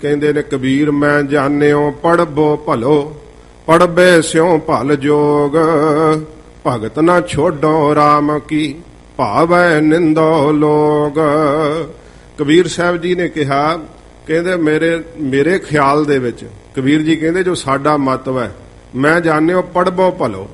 ਕਹਿੰਦੇ ਨੇ ਕਬੀਰ ਮੈਂ ਜਾਣਿਓ ਪੜਬੋ ਭਲੋ ਪੜਬੇ ਸਿਉ ਭਲ ਜੋਗ ਭਗਤ ਨਾ ਛੋਡੋ RAM ਕੀ ਭਾਵੈ ਨਿੰਦੋ ਲੋਗ। ਕਬੀਰ ਸਾਹਿਬ ਜੀ ਨੇ ਕਿਹਾ, ਕਹਿੰਦੇ ਮੇਰੇ ਖਿਆਲ ਦੇ ਵਿੱਚ ਕਬੀਰ ਜੀ ਕਹਿੰਦੇ ਜੋ ਸਾਡਾ ਮਤਵ ਹੈ, ਮੈਂ ਜਾਣਿਓ ਪੜਬੋ ਭਲੋ,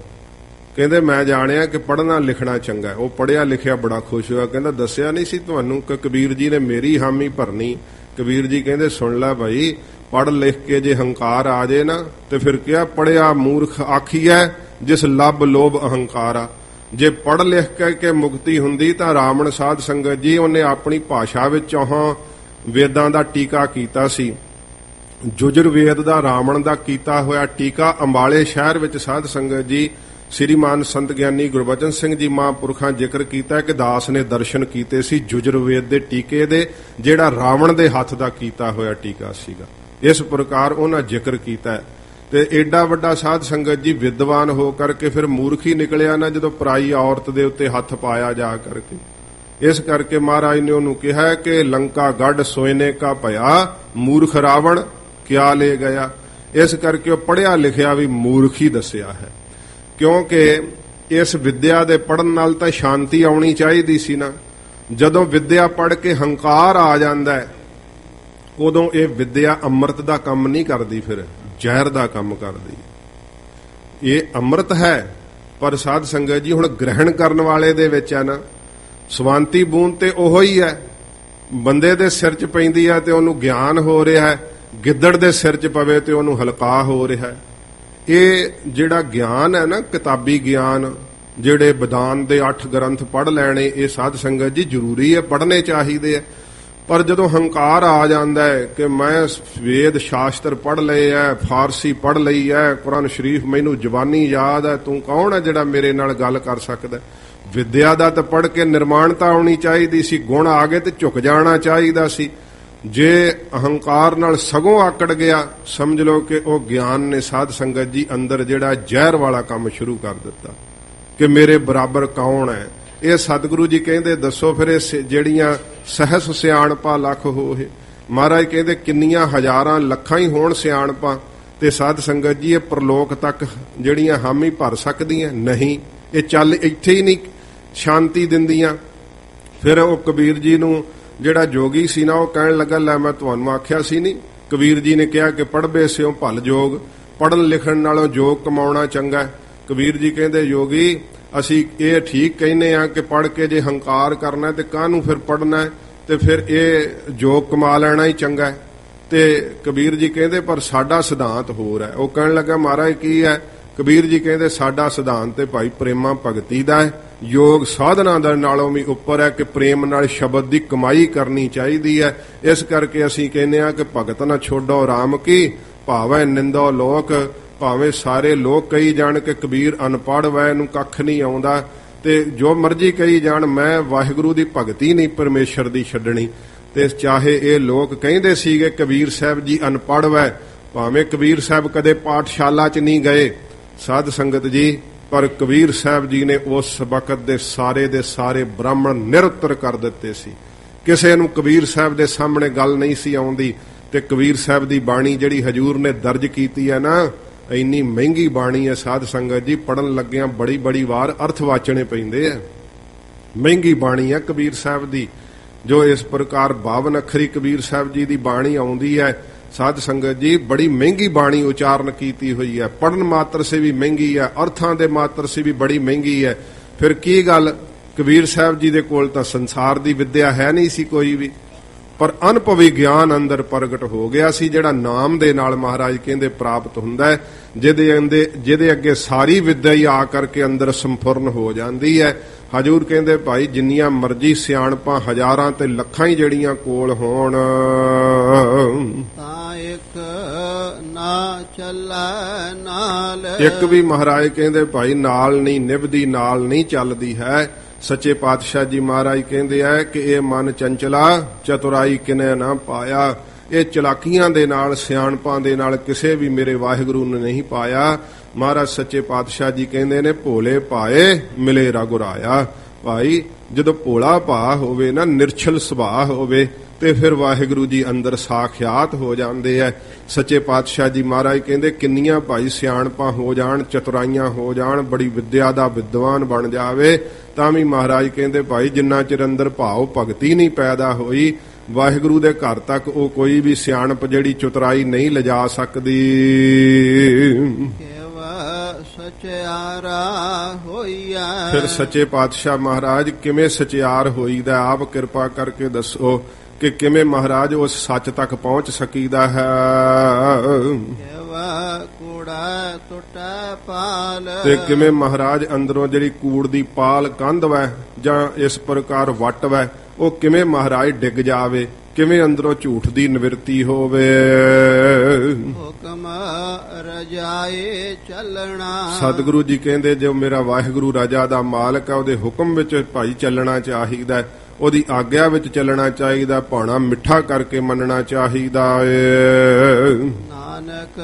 ਕਹਿੰਦੇ ਮੈਂ ਜਾਣਿਆ ਕਿ ਪੜ੍ਹਨਾ ਲਿਖਣਾ ਚੰਗਾ। ਉਹ ਪੜ੍ਹਿਆ ਲਿਖਿਆ ਬੜਾ ਖੁਸ਼ ਹੋਇਆ, ਕਹਿੰਦਾ ਦੱਸਿਆ ਨਹੀਂ ਸੀ ਤੁਹਾਨੂੰ ਕਿ ਕਬੀਰ ਜੀ ਨੇ ਮੇਰੀ ਹਾਮੀ ਭਰਨੀ। ਕਬੀਰ ਜੀ ਕਹਿੰਦੇ ਸੁਣ ਲੈ ਭਾਈ, ਪੜ੍ਹ ਲਿਖ ਕੇ ਜੇ ਹੰਕਾਰ ਆ ਜੇ ਨਾ ਤੇ ਫਿਰ ਕਿਹਾ ਪੜਿਆ ਮੂਰਖ ਆਖੀਐ ਜਿਸ ਲੱਭ ਲੋਭ ਅਹੰਕਾਰਾ। ਜੇ ਪੜ੍ਹ ਲਿਖ ਕੇ ਮੁਕਤੀ ਹੁੰਦੀ ਤਾਂ ਰਾਵਣ ਸਾਧ ਸੰਗਤ ਜੀ ਉਹਨੇ ਆਪਣੀ ਭਾਸ਼ਾ ਵਿੱਚ ਉਹ ਵੇਦਾਂ ਦਾ ਟੀਕਾ ਕੀਤਾ ਸੀ। ਜੁਜਰ ਵੇਦ ਦਾ ਰਾਵਣ ਦਾ ਕੀਤਾ ਹੋਇਆ ਟੀਕਾ ਅੰਬਾਲੇ ਸ਼ਹਿਰ ਵਿੱਚ ਸਾਧ ਸੰਗਤ ਜੀ ਸ੍ਰੀਮਾਨ ਸੰਤ ਗਿਆਨੀ ਗੁਰਬਚਨ ਸਿੰਘ ਜੀ ਮਹਾਂਪੁਰਖਾਂ ਜ਼ਿਕਰ ਕੀਤਾ ਕਿ ਦਾਸ ਨੇ ਦਰਸ਼ਨ ਕੀਤੇ ਸੀ ਜੁਜਰ ਵੇਦ ਦੇ ਟੀਕੇ ਦੇ, ਜਿਹੜਾ ਰਾਵਣ ਦੇ ਹੱਥ ਦਾ ਕੀਤਾ ਹੋਇਆ ਟੀਕਾ ਸੀਗਾ। ਇਸ ਪ੍ਰਕਾਰ ਉਹਨਾਂ ਜ਼ਿਕਰ ਕੀਤਾ ਤੇ ਏਡਾ ਵੱਡਾ ਸਾਧ ਸੰਗਤ ਜੀ ਵਿਦਵਾਨ ਹੋ ਕਰਕੇ ਫਿਰ ਮੂਰਖ ਹੀ ਨਿਕਲਿਆ ਨਾ ਜਦੋਂ ਪਰਾਈ ਔਰਤ ਦੇ ਉੱਤੇ ਹੱਥ ਪਾਇਆ ਜਾ ਕਰਕੇ। ਇਸ ਕਰਕੇ ਮਹਾਰਾਜ ਨੇ ਉਹਨੂੰ ਕਿਹਾ ਕਿ ਲੰਕਾ ਗੜ ਸੋਇਨੇ ਕਾ ਭਇਆ ਮੂਰਖ ਰਾਵਣ ਕਿਆ ਲੈ ਗਿਆ। ਇਸ ਕਰਕੇ ਉਹ ਪੜ੍ਹਿਆ ਲਿਖਿਆ ਵੀ ਮੂਰਖ ਹੀ ਦੱਸਿਆ ਹੈ, ਕਿਉਂਕਿ ਇਸ ਵਿਦਿਆ ਦੇ ਪੜ੍ਹਨ ਨਾਲ ਤਾਂ ਸ਼ਾਂਤੀ ਆਉਣੀ ਚਾਹੀਦੀ ਸੀ ਨਾ। ਜਦੋਂ ਵਿਦਿਆ ਪੜ੍ਹ ਕੇ ਹੰਕਾਰ ਆ ਜਾਂਦਾ ਹੈ ਉਦੋਂ ਇਹ ਵਿਦਿਆ ਅੰਮ੍ਰਿਤ ਦਾ ਕੰਮ ਨਹੀਂ ਕਰਦੀ, ਫਿਰ ਜ਼ਹਿਰ ਦਾ ਕੰਮ ਕਰਦੀ। ਇਹ ਅੰਮ੍ਰਿਤ ਹੈ ਪਰ ਸਾਧ ਸੰਗਤ ਜੀ ਹੁਣ ਗ੍ਰਹਿਣ ਕਰਨ ਵਾਲੇ ਦੇ ਵਿੱਚ ਹੈ ਨਾ। ਸਵਾਂਤੀ ਬੂੰਦ ਤੇ ਉਹੋ ਹੀ ਹੈ, ਬੰਦੇ ਦੇ ਸਿਰ 'ਚ ਪੈਂਦੀ ਹੈ ਤੇ ਉਹਨੂੰ ਗਿਆਨ ਹੋ ਰਿਹਾ ਹੈ, ਗਿੱਦੜ ਦੇ ਸਿਰ 'ਚ ਪਵੇ ਤੇ ਉਹਨੂੰ ਹਲਕਾ ਹੋ ਰਿਹਾ ਹੈ। ਇਹ ਜਿਹੜਾ ਗਿਆਨ ਹੈ ਨਾ, ਕਿਤਾਬੀ ਗਿਆਨ, ਜਿਹੜੇ ਵਿਦਾਨ ਦੇ 8 ਗ੍ਰੰਥ ਪੜ੍ਹ ਲੈਣੇ, ਇਹ ਸਾਧ ਸੰਗਤ ਜੀ ਜ਼ਰੂਰੀ ਹੈ, ਪੜ੍ਹਨੇ ਚਾਹੀਦੇ ਹੈ। ਪਰ ਜਦੋਂ ਹੰਕਾਰ ਆ ਜਾਂਦਾ ਹੈ ਕਿ ਮੈਂ ਵੇਦ ਸ਼ਾਸਤਰ ਪੜ੍ਹ ਲਏ ਹੈ, ਫਾਰਸੀ ਪੜ੍ਹ ਲਈ ਹੈ, ਕੁਰਾਨ ਸ਼ਰੀਫ ਮੈਨੂੰ ਜ਼ਬਾਨੀ ਯਾਦ ਹੈ, ਤੂੰ ਕੌਣ ਹੈ ਜਿਹੜਾ ਮੇਰੇ ਨਾਲ ਗੱਲ ਕਰ ਸਕਦਾ। ਵਿਦਿਆ ਦਾ ਤਾਂ ਪੜ੍ਹ ਕੇ ਨਿਰਮਾਣਤਾ ਆਉਣੀ ਚਾਹੀਦੀ ਸੀ, ਗੁਣ ਆ ਗਏ ਤੇ ਝੁਕ ਜਾਣਾ ਚਾਹੀਦਾ ਸੀ। ਜੇ ਅਹੰਕਾਰ ਨਾਲ ਸਗੋਂ ਆਕੜ ਗਿਆ, ਸਮਝ ਲਓ ਕਿ ਉਹ ਗਿਆਨ ਨੇ ਸਾਧ ਸੰਗਤ ਜੀ ਅੰਦਰ ਜਿਹੜਾ ਜ਼ਹਿਰ ਵਾਲਾ ਕੰਮ ਸ਼ੁਰੂ ਕਰ ਦਿੱਤਾ ਕਿ ਮੇਰੇ ਬਰਾਬਰ ਕੌਣ ਹੈ। ਇਹ ਸਤਿਗੁਰੂ ਜੀ ਕਹਿੰਦੇ ਦੱਸੋ ਫਿਰ ਇਹ ਜਿਹੜੀਆਂ ਸਹਿਸ ਸਿਆਣਪਾਂ ਲੱਖ ਹੋਏ। ਮਹਾਰਾਜ ਕਹਿੰਦੇ ਕਿੰਨੀਆਂ ਹਜ਼ਾਰਾਂ ਲੱਖਾਂ ਹੀ ਹੋਣ ਸਿਆਣਪਾਂ ਤੇ ਸਾਧ ਸੰਗਤ ਜੀ ਇਹ ਪ੍ਰਲੋਕ ਤੱਕ ਜਿਹੜੀਆਂ ਹਾਮੀ ਭਰ ਸਕਦੀਆਂ ਨਹੀਂ। ਇਹ ਚੱਲ ਇੱਥੇ ਹੀ ਨਹੀਂ ਸ਼ਾਂਤੀ ਦਿੰਦੀਆਂ। ਫਿਰ ਉਹ ਕਬੀਰ ਜੀ ਨੂੰ ਜਿਹੜਾ ਜੋਗੀ ਸੀ ਨਾ, ਉਹ ਕਹਿਣ ਲੱਗਾ ਲੈ ਮੈਂ ਤੁਹਾਨੂੰ ਆਖਿਆ ਸੀ ਨਹੀਂ। ਕਬੀਰ ਜੀ ਨੇ ਕਿਹਾ ਕਿ ਪੜ੍ਹਬੇ ਸਿਉ ਭਲ ਜੋਗ, ਪੜ੍ਹਨ ਲਿਖਣ ਨਾਲੋਂ ਜੋਗ ਕਮਾਉਣਾ ਚੰਗਾ। ਕਬੀਰ ਜੀ ਕਹਿੰਦੇ ਯੋਗੀ ਅਸੀਂ ਇਹ ਠੀਕ ਕਹਿੰਦੇ ਆ ਕਿ ਪੜ੍ਹ ਕੇ ਜੇ ਹੰਕਾਰ ਕਰਨਾ ਤੇ ਕਾਹਨੂੰ ਫਿਰ ਪੜ੍ਹਨਾ, ਤੇ ਫਿਰ ਇਹ ਜੋਗ ਕਮਾ ਲੈਣਾ ਹੀ ਚੰਗਾ। ਤੇ ਕਬੀਰ ਜੀ ਕਹਿੰਦੇ ਪਰ ਸਾਡਾ ਸਿਧਾਂਤ ਹੋਰ ਹੈ। ਉਹ ਕਹਿਣ ਲੱਗਾ ਮਹਾਰਾਜ ਕੀ ਹੈ। ਕਬੀਰ ਜੀ ਕਹਿੰਦੇ ਸਾਡਾ ਸਿਧਾਂਤ ਤੇ ਭਾਈ ਪ੍ਰੇਮਾ ਭਗਤੀ ਦਾ ਹੈ, ਯੋਗ ਸਾਧਨਾ ਦੇ ਨਾਲੋਂ ਵੀ ਉੱਪਰ ਹੈ ਕਿ ਪ੍ਰੇਮ ਨਾਲ ਸ਼ਬਦ ਦੀ ਕਮਾਈ ਕਰਨੀ ਚਾਹੀਦੀ ਹੈ। ਇਸ ਕਰਕੇ ਅਸੀਂ ਕਹਿੰਦੇ ਆ ਕਿ ਭਗਤ ਨਾ ਛੋਡੋ RAM ਕੀ ਭਾਵੇਂ ਨਿੰਦੋ ਲੋਕ। ਭਾਵੇਂ ਸਾਰੇ ਲੋਕ ਕਹੀ ਜਾਣ ਕਿ ਕਬੀਰ ਅਨਪੜ੍ਹ ਵੈ, ਇਹਨੂੰ ਕੱਖ ਨਹੀਂ ਆਉਂਦਾ, ਤੇ ਜੋ ਮਰਜ਼ੀ ਕਹੀ ਜਾਣ, ਮੈਂ ਵਾਹਿਗੁਰੂ ਦੀ ਭਗਤੀ ਨਹੀਂ ਪਰਮੇਸ਼ਰ ਦੀ ਛੱਡਣੀ। ਤੇ ਚਾਹੇ ਇਹ ਲੋਕ ਕਹਿੰਦੇ ਸੀਗੇ ਕਬੀਰ ਸਾਹਿਬ ਜੀ ਅਨਪੜ੍ਹ ਵੈ, ਭਾਵੇਂ ਕਬੀਰ ਸਾਹਿਬ ਕਦੇ ਪਾਠਸ਼ਾਲਾ 'ਚ ਨਹੀਂ ਗਏ ਸਾਧ ਸੰਗਤ ਜੀ, ਪਰ ਕਬੀਰ ਸਾਹਿਬ ਜੀ ਨੇ ਉਸ ਵਕਤ ਦੇ ਸਾਰੇ ਬ੍ਰਾਹਮਣ ਨਿਰੁੱਤਰ ਕਰ ਦਿੱਤੇ ਸੀ। ਕਿਸੇ ਨੂੰ ਕਬੀਰ ਸਾਹਿਬ ਦੇ ਸਾਹਮਣੇ ਗੱਲ ਨਹੀਂ ਸੀ ਆਉਂਦੀ। ਤੇ ਕਬੀਰ ਸਾਹਿਬ ਦੀ ਬਾਣੀ ਜਿਹੜੀ ਹਜੂਰ ਨੇ ਦਰਜ ਕੀਤੀ ਹੈ ਨਾ, ਇੰਨੀ ਮਹਿੰਗੀ ਬਾਣੀ ਹੈ ਸਾਧ ਸੰਗਤ ਜੀ, ਪੜਨ ਲੱਗਿਆਂ ਬੜੀ ਵਾਰ ਅਰਥ ਵਾਚਣੇ ਪੈਂਦੇ ਆ। ਮਹਿੰਗੀ ਬਾਣੀ ਹੈ ਕਬੀਰ ਸਾਹਿਬ ਦੀ, ਜੋ ਇਸ ਪ੍ਰਕਾਰ 52 ਅੱਖਰੀ ਕਬੀਰ ਸਾਹਿਬ ਜੀ ਦੀ ਬਾਣੀ ਆਉਂਦੀ ਹੈ ਸਾਧ ਸੰਗਤ ਜੀ, ਬੜੀ ਮਹਿੰਗੀ ਬਾਣੀ ਉਚਾਰਨ ਕੀਤੀ ਹੋਈ ਹੈ। ਪੜਨ ਮਾਤਰ ਸੇ ਵੀ ਮਹਿੰਗੀ ਹੈ, ਅਰਥਾਂ ਦੇ ਮਾਤਰ ਸੇ ਵੀ ਬੜੀ ਮਹਿੰਗੀ ਹੈ। ਫਿਰ ਕੀ ਗੱਲ, ਕਬੀਰ ਸਾਹਿਬ ਜੀ ਦੇ ਕੋਲ ਤਾਂ ਸੰਸਾਰ ਦੀ ਵਿਦਿਆ ਹੈ ਨਹੀਂ ਸੀ ਕੋਈ ਵੀ, ਪਰ ਅਨੁਭਵੀ ਗਿਆਨ ਅੰਦਰ ਪ੍ਰਗਟ ਹੋ ਗਿਆ ਸੀ, ਜਿਹੜਾ ਨਾਮ ਦੇ ਨਾਲ ਮਹਾਰਾਜ ਕਹਿੰਦੇ ਪ੍ਰਾਪਤ ਹੁੰਦਾ ਹੈ, ਜਿਹਦੇ ਅੱਗੇ ਸਾਰੀ ਵਿਦਿਆ ਹੀ ਆ ਕਰਕੇ ਅੰਦਰ ਸੰਪੂਰਨ ਹੋ ਜਾਂਦੀ ਹੈ। ਹਜੂਰ ਕਹਿੰਦੇ ਭਾਈ ਜਿੰਨੀਆਂ ਮਰਜ਼ੀ ਸਿਆਣਪਾਂ ਹਜ਼ਾਰਾਂ ਤੇ ਲੱਖਾਂ ਹੀ ਜਿਹੜੀਆਂ ਕੋਲ ਹੋਣ, ਤਾਂ ਇੱਕ ਨਾ ਚੱਲੈ ਨਾਲ, ਇੱਕ ਵੀ ਮਹਾਰਾਜ ਕਹਿੰਦੇ ਭਾਈ ਨਾਲ ਨਹੀਂ ਨਿਭਦੀ, ਨਾਲ ਨਹੀਂ ਚੱਲਦੀ ਹੈ। ਸੱਚੇ ਪਾਤਸ਼ਾਹ ਜੀ ਮਹਾਰਾਜ ਕਹਿੰਦੇ ਆ ਕਿ ਇਹ ਮਨ ਚੰਚਲਾ ਚਤੁਰਾਈ ਕਿਨੇ ਨਾ ਪਾਇਆ। ਇਹ ਚਲਾਕੀਆਂ ਦੇ ਨਾਲ ਸਿਆਣਪਾਂ ਦੇ ਨਾਲ ਕਿਸੇ ਵੀ ਮੇਰੇ ਵਾਹਿਗੁਰੂ ਨੇ ਨਹੀਂ ਪਾਇਆ। ਮਹਾਰਾਜ ਸੱਚੇ ਪਾਤਸ਼ਾਹ ਜੀ ਕਹਿੰਦੇ ਨੇ ਭੋਲੇ ਭਾਏ ਮਿਲੇ ਰਘੁਰਾਇਆ। ਭਾਈ ਜਦੋਂ ਭੋਲਾ ਭਾ ਹੋਵੇ ਨਾ, ਨਿਰਛਲ ਸੁਭਾਅ ਹੋਵੇ, ਤੇ ਫਿਰ ਵਾਹਿਗੁਰੂ ਜੀ ਅੰਦਰ ਸਾਖਿਆਤ ਹੋ ਜਾਂਦੇ ਐ। ਸੱਚੇ ਪਾਤਸ਼ਾਹ ਜੀ ਮਹਾਰਾਜ ਕਹਿੰਦੇ ਕਿੰਨੀਆਂ ਭਾਈ ਸਿਆਣਪਾਂ ਹੋ ਜਾਣ, ਚਤੁਰਾਈਆਂ ਹੋ ਜਾਣ, ਬੜੀ ਵਿਦਿਆ ਦਾ ਵਿਦਵਾਨ ਬਣ ਜਾਵੇ, ਤਾਂ ਵੀ ਮਹਾਰਾਜ ਕਹਿੰਦੇ ਭਾਈ ਜਿੰਨਾ ਚਿਰ ਅੰਦਰ ਭਾਵ ਭਗਤੀ ਨਹੀਂ ਪੈਦਾ ਹੋਈ, ਵਾਹਿਗੁਰੂ ਦੇ ਘਰ ਤੱਕ ਉਹ ਕੋਈ ਵੀ ਸਿਆਣਪ ਜਿਹੜੀ ਚਤੁਰਾਈ ਨਹੀਂ ਲਿਜਾ ਸਕਦੀ। ਸਚਿਆਰਾ ਹੋਈਐ। ਫਿਰ ਸੱਚੇ ਪਾਤਸ਼ਾਹ ਮਹਾਰਾਜ ਕਿਵੇਂ ਸਚਿਆਰ ਹੋਈਦਾ, ਆਪ ਕਿਰਪਾ ਕਰਕੇ ਦੱਸੋ ਕਿ ਕਿਵੇਂ ਮਹਾਰਾਜ ਉਸ ਸੱਚ ਤੱਕ ਪਹੁੰਚ ਸਕੀਦਾ ਹੈ। ਕੂੜਾ ਟੁੱਟੈ ਪਾਲ। ਤੇ ਕਿਵੇਂ ਮਹਾਰਾਜ ਅੰਦਰੋਂ ਜਿਹੜੀ ਕੂੜ ਦੀ ਪਾਲ ਕੰਧ ਵੈ ਜਾਂ ਇਸ ਪ੍ਰਕਾਰ ਵੱਟ ਵੈ, ਉਹ ਕਿਵੇਂ ਮਹਾਰਾਜ ਡਿੱਗ ਜਾਵੇ, ਕਿਵੇਂ ਅੰਦਰੋਂ ਝੂਠ ਦੀ ਨਿਵਰਤੀ ਹੋਵੇ। ਹੁਕਮ ਰਜਾਏ ਚੱਲਣਾ। ਸਤਿਗੁਰੂ ਜੀ ਕਹਿੰਦੇ ਜੋ ਮੇਰਾ ਵਾਹਿਗੁਰੂ ਰਾਜਾ ਦਾ ਮਾਲਕ ਹੈ, ਉਹਦੇ ਹੁਕਮ ਵਿੱਚ ਭਾਈ ਚੱਲਣਾ ਚਾਹੀਦਾ, ਉਹਦੀ ਆਗਿਆ ਵਿੱਚ ਚੱਲਣਾ ਚਾਹੀਦਾ, ਭਾਣਾ ਮਿੱਠਾ ਕਰਕੇ ਮੰਨਣਾ ਚਾਹੀਦਾ ਏ। ਨਾਨਕ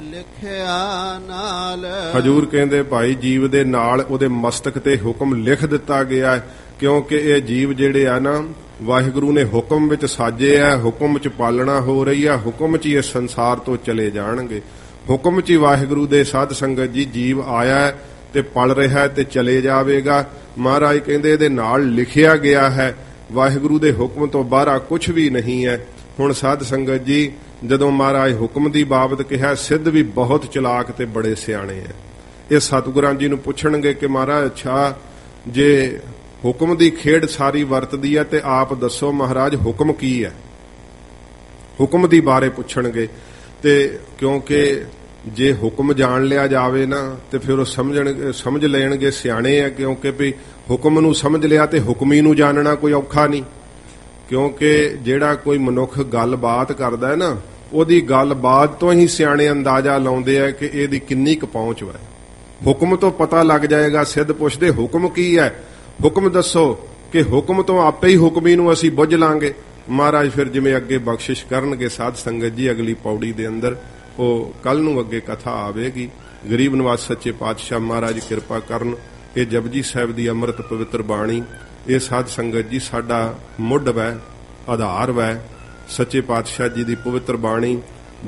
ਲਿਖਿਆ ਨਾਲ। ਹਜੂਰ ਕਹਿੰਦੇ ਭਾਈ ਜੀਵ ਦੇ ਨਾਲ ਉਹਦੇ ਮਸਤਕ ਤੇ ਹੁਕਮ ਲਿਖ ਦਿੱਤਾ ਗਿਆ ਹੈ, ਕਿਉਂਕਿ ਇਹ ਜੀਵ ਜਿਹੜੇ ਆ ਨਾ ਵਾਹਿਗੁਰੂ ਨੇ ਹੁਕਮ ਵਿੱਚ ਸਾਜੇ ਆ, ਹੁਕਮ ਵਿੱਚ ਪਾਲਣਾ ਹੋ ਰਹੀ ਆ, ਹੁਕਮ 'ਚ ਹੀ ਇਸ ਸੰਸਾਰ ਤੋਂ ਚਲੇ ਜਾਣਗੇ। ਹੁਕਮ 'ਚ ਹੀ ਵਾਹਿਗੁਰੂ ਦੇ ਸਾਧ ਸੰਗਤ ਜੀ ਜੀਵ ਆਇਆ ਹੈ ਤੇ ਪਲ ਰਿਹਾ ਹੈ ਤੇ ਚਲੇ ਜਾਵੇਗਾ। ਮਹਾਰਾਜ ਕਹਿੰਦੇ ਇਹਦੇ ਨਾਲ ਲਿਖਿਆ ਗਿਆ ਹੈ, ਵਾਹਿਗੁਰੂ ਦੇ ਹੁਕਮ ਤੋਂ ਬਾਹਰ ਕੁਝ ਵੀ ਨਹੀਂ ਹੈ। ਹੁਣ ਸਾਧ ਸੰਗਤ ਜੀ ਜਦੋਂ ਮਹਾਰਾਜ ਹੁਕਮ ਦੀ ਬਾਬਤ ਕਿਹਾ, ਸਿੱਧ ਵੀ ਬਹੁਤ ਚਲਾਕ ਤੇ ਬੜੇ ਸਿਆਣੇ ਹੈ। ਇਹ ਸਤਿਗੁਰਾਂ ਜੀ ਨੂੰ ਪੁੱਛਣਗੇ ਕਿ ਮਹਾਰਾਜ ਅੱਛਾ ਜੇ ਹੁਕਮ ਦੀ ਖੇਡ ਸਾਰੀ ਵਰਤਦੀ ਹੈ ਤੇ ਆਪ ਦੱਸੋ ਮਹਾਰਾਜ ਹੁਕਮ ਕੀ ਹੈ। ਹੁਕਮ ਦੀ ਬਾਰੇ ਪੁੱਛਣਗੇ ਤੇ ਕਿਉਂਕਿ ਜੇ ਹੁਕਮ ਜਾਣ ਲਿਆ ਜਾਵੇ ਨਾ ਤੇ ਫਿਰ ਉਹ ਸਮਝ ਲੈਣਗੇ ਸਿਆਣੇ ਆ, ਕਿਉਂਕਿ ਵੀ ਹੁਕਮ ਨੂੰ ਸਮਝ ਲਿਆ ਤੇ ਹੁਕਮੀ ਨੂੰ ਜਾਣਨਾ ਕੋਈ ਔਖਾ ਨਹੀਂ। ਕਿਉਂਕਿ ਜਿਹੜਾ ਕੋਈ ਮਨੁੱਖ ਗੱਲਬਾਤ ਕਰਦਾ ਹੈ ਨਾ, ਉਹਦੀ ਗੱਲਬਾਤ ਤੋਂ ਹੀ ਸਿਆਣੇ ਅੰਦਾਜ਼ਾ ਲਾਉਂਦੇ ਆ ਕਿ ਇਹਦੀ ਕਿੰਨੀ ਕੁ ਪਹੁੰਚ ਹੈ। ਹੁਕਮ ਤੋਂ ਪਤਾ ਲੱਗ ਜਾਏਗਾ। ਸਿੱਧ ਪੁੱਛਦੇ ਹੁਕਮ ਕੀ ਹੈ, ਹੁਕਮ ਦੱਸੋ, ਕਿ ਹੁਕਮ ਤੋਂ ਆਪੇ ਹੀ ਹੁਕਮੀ ਨੂੰ ਅਸੀਂ ਬੁੱਝ ਲਾਂਗੇ। ਮਹਾਰਾਜ ਫਿਰ ਜਿਵੇਂ ਅੱਗੇ ਬਖਸ਼ਿਸ਼ ਕਰਨਗੇ ਸਾਧ ਸੰਗਤ ਜੀ ਅਗਲੀ ਪੌੜੀ ਦੇ ਅੰਦਰ, ਉਹ ਕੱਲ ਨੂੰ ਅੱਗੇ ਕਥਾ ਆਵੇਗੀ। ਗਰੀਬ ਨਿਵਾਜ ਸੱਚੇ ਪਾਤਸ਼ਾਹ ਮਹਾਰਾਜ ਕਿਰਪਾ ਕਰਨ। ਇਹ ਜਪਜੀ ਸਾਹਿਬ ਦੀ ਅੰਮ੍ਰਿਤ ਪਵਿੱਤਰ ਬਾਣੀ, ਇਹ ਸਾਧ ਸੰਗਤ ਜੀ ਸਾਡਾ ਮੁੱਢ ਵੈ, ਆਧਾਰ ਵੈ। ਸੱਚੇ ਪਾਤਸ਼ਾਹ ਜੀ ਦੀ ਪਵਿੱਤਰ ਬਾਣੀ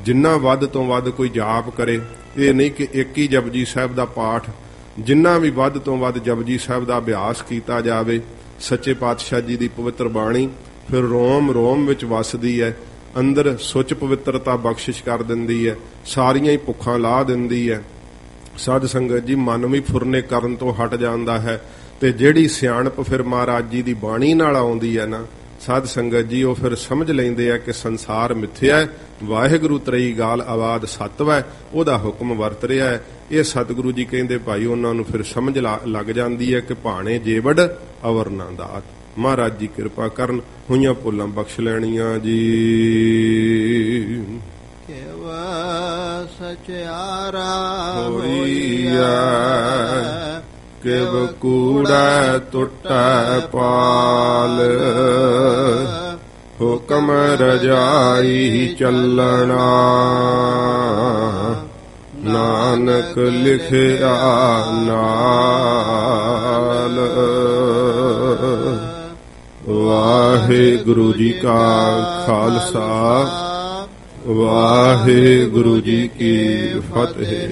ਜਿੰਨਾ ਵੱਧ ਤੋਂ ਵੱਧ ਕੋਈ ਜਾਪ ਕਰੇ, ਇਹ ਨਹੀਂ ਕਿ ਇੱਕ ਹੀ ਜਪਜੀ ਸਾਹਿਬ ਦਾ ਪਾਠ, ਜਿੰਨਾ ਵੀ ਵੱਧ ਤੋਂ ਵੱਧ ਜਪਜੀ ਸਾਹਿਬ ਦਾ ਅਭਿਆਸ ਕੀਤਾ ਜਾਵੇ, ਸੱਚੇ ਪਾਤਸ਼ਾਹ ਜੀ ਦੀ ਪਵਿੱਤਰ ਬਾਣੀ ਫਿਰ ਰੋਮ ਰੋਮ ਵਿੱਚ ਵਸਦੀ ਹੈ, ਅੰਦਰ ਸੁੱਚ ਪਵਿੱਤਰਤਾ ਬਖਸ਼ਿਸ਼ ਕਰ ਦਿੰਦੀ ਹੈ, ਸਾਰੀਆਂ ਹੀ ਭੁੱਖਾਂ ਲਾਹ ਦਿੰਦੀ ਹੈ। ਸਾਧ ਸੰਗਤ ਜੀ ਮਨ ਵੀ ਫੁਰਨੇ ਕਰਨ ਤੋਂ ਹਟ ਜਾਂਦਾ ਹੈ ਤੇ ਜਿਹੜੀ ਸਿਆਣਪ ਫਿਰ ਮਹਾਰਾਜ ਜੀ ਦੀ ਬਾਣੀ ਨਾਲ ਆਉਂਦੀ ਹੈ ਨਾ ਸਾਧ ਸੰਗਤ ਜੀ, ਉਹ ਫਿਰ ਸਮਝ ਲੈਂਦੇ ਆ ਕਿ ਸੰਸਾਰ ਮਿੱਥਿਆ ਹੈ, ਵਾਹਿਗੁਰੂ ਤ੍ਰਈ ਗਾਲ ਆਵਾਦ ਸਤਿ ਹੈ, ਉਹਦਾ ਹੁਕਮ ਵਰਤ ਰਿਹਾ ਹੈ। ਇਹ ਸਤਿਗੁਰੂ ਜੀ ਕਹਿੰਦੇ ਭਾਈ ਉਹਨਾਂ ਨੂੰ ਫਿਰ ਸਮਝ ਲੱਗ ਜਾਂਦੀ ਹੈ ਕਿ ਭਾਣੇ ਜੇਵੜ ਅਵਰ ਨਾ ਦਾਤ। ਮਹਾਰਾਜ ਜੀ ਕਿਰਪਾ ਕਰਨ, ਹੋਈਆਂ ਭੁੱਲਾਂ ਬਖਸ਼ ਲੈਣੀਆਂ ਜੀ। ਸਚਿਆਰਾ ਹੋਈਐ ਕਿਵ ਕੂੜਾ ਟੁੱਟੈ ਪਾਲ, ਹੁਕਮ ਰਜਾਈ ਚੱਲਣਾ, ਨਾਨਕ ਲਿਖਿਆ ਨਾਲ। ਵਾਹਿਗੁਰੂ ਜੀ ਕਾ ਖਾਲਸਾ, ਵਾਹਿਗੁਰੂ ਜੀ ਕੀ ਫਤਿਹ।